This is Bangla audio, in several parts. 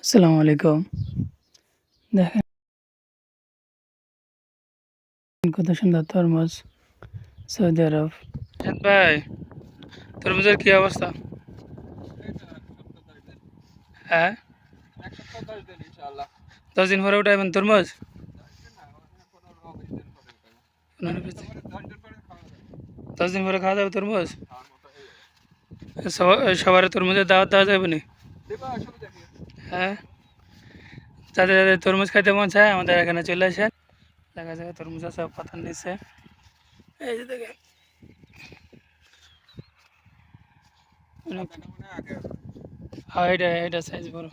আসসালামু আলাইকুম। দেখেন কত সুন্দর তরমুজ সৌদি আরব। ভাই, তরমুজের কি অবস্থা? হ্যাঁ, 10 দিন পরে উঠাইবেন তরমুজ? 10 দিন পরে খাওয়া যাবে তরমুজ? সবার তরমুজের দাওয়াত দেওয়া যাবে না? হ্যাঁ, যাদের যাদের তরমুজ খাইতে মন চায় আমাদের এখানে চলে আসেন। দেখা যায় তরমুজ আছে পাতার নিচে। এই যে দেখেন হ্যাঁ, এটা সাইজ বড়।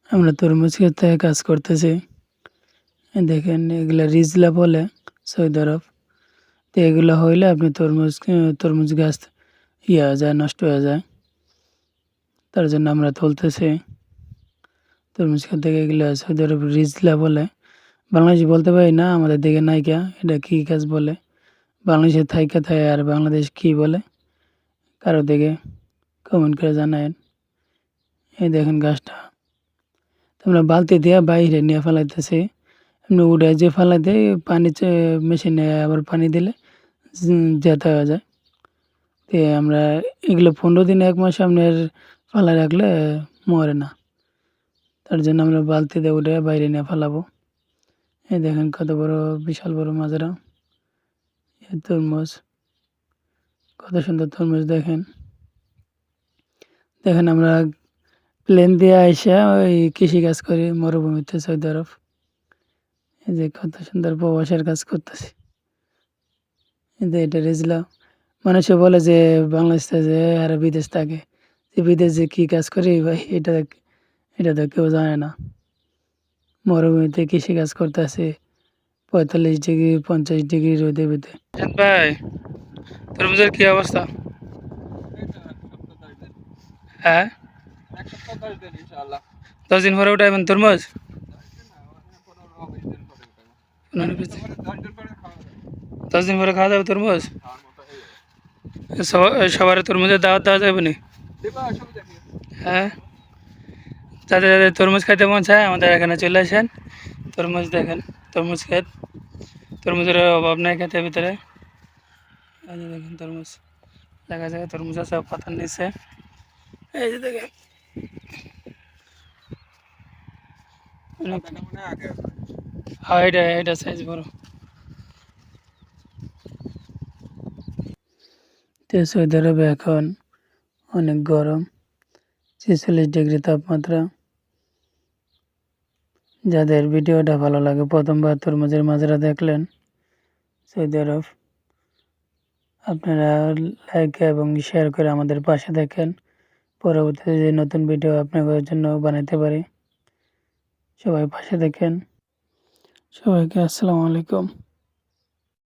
আমরা তরমুজ খেতে কাজ করতেছি। দেখেন এগুলা রিজলা বলে সৌদি আরব। তো এগুলো হইলে আপনি তরমুজ গাছ হয়ে যায়, নষ্ট হয়ে যায়। তার জন্য আমরা তুলতেছি তরমুজ খেতে। এগুলো সৌদি আরব রিজলা বলে। বাংলাদেশে বলতে পারি না, আমাদের দিকে নাইকা এটা কী গাছ বলে। বাংলাদেশে থাইকা থাকে আর বাংলাদেশ কী বলে কারো দিকে কমেন্ট করে জানায়েন। এই দেখেন গাছটা তোমরা বালতি দিয়ে বাইরে নিয়ে ফেলাইতেছি। এমনি উঠে যে ফেলাই দেয় পানি মেশিনে আবার পানি দিলে যেতে হয়ে যায়। তো আমরা এগুলো 15 দিন 1 মাস আপনার ফালা রাখলে মরে না। তার জন্য আমরা বালতিতে উঠে বাইরে নিয়ে ফেলাবো। এই দেখেন কত বড়, বিশাল বড় মাজরা। এই তরমুজ, কত সুন্দর তরমুজ দেখেন। দেখেন আমরা প্লেন দিয়ে আইসা ওই কৃষিকাজ করি মরুভূমিতে সৌদি আরব। এই যে কত সুন্দর প্রবাসের কাজ করতেছি। এই যে এটা রেজলা। মানুষে বলে যে বাংলাদেশ যে আর বিদেশ থাকে, যে বিদেশ যে কী কাজ করে ভাই এটা তো কেউ জানে না। মরুভূমিতে কৃষিকাজ করতেছে 45 ডিগ্রি 50 ডিগ্রি রোদে বেঁধে। ভাই, তরমুজের কি অবস্থা? হ্যাঁ, 10 দিন পরে উঠাইবেন তরমুজ? 10 দিন পরে খাওয়া যাবে তরমুজ? সবার তরমুজের দাওয়াত দেওয়া যাবে না? হ্যাঁ, যাদের যাদের তরমুজ খাইতে মন চায় আমাদের এখানে চলে আসেন। তরমুজ দেখেন, তরমুজ ক্ষেত, তরমুজের অভাব নাই ক্ষেতের ভিতরে। এই যে দেখেন তরমুজ, দেখা যায় তরমুজ আছে পাতার নিচে। এই যে দেখেন হ্যাঁ, এটা সাইজ বড়। তো সৌদি আরবে এখন অনেক গরম, 46 ডিগ্রি তাপমাত্রা। যাদের ভিডিওটা ভালো লাগে, প্রথমবার তরমুজের মাজরা দেখলেন সৌদি আরব, আপনারা লাইক এবং শেয়ার করে আমাদের পাশে দেখেন। পরবর্তীতে যে নতুন ভিডিও আপনাদের জন্য বানাতে পারি। সবাই পাশে দেখেন। সবাইকে আসসালামু আলাইকুম।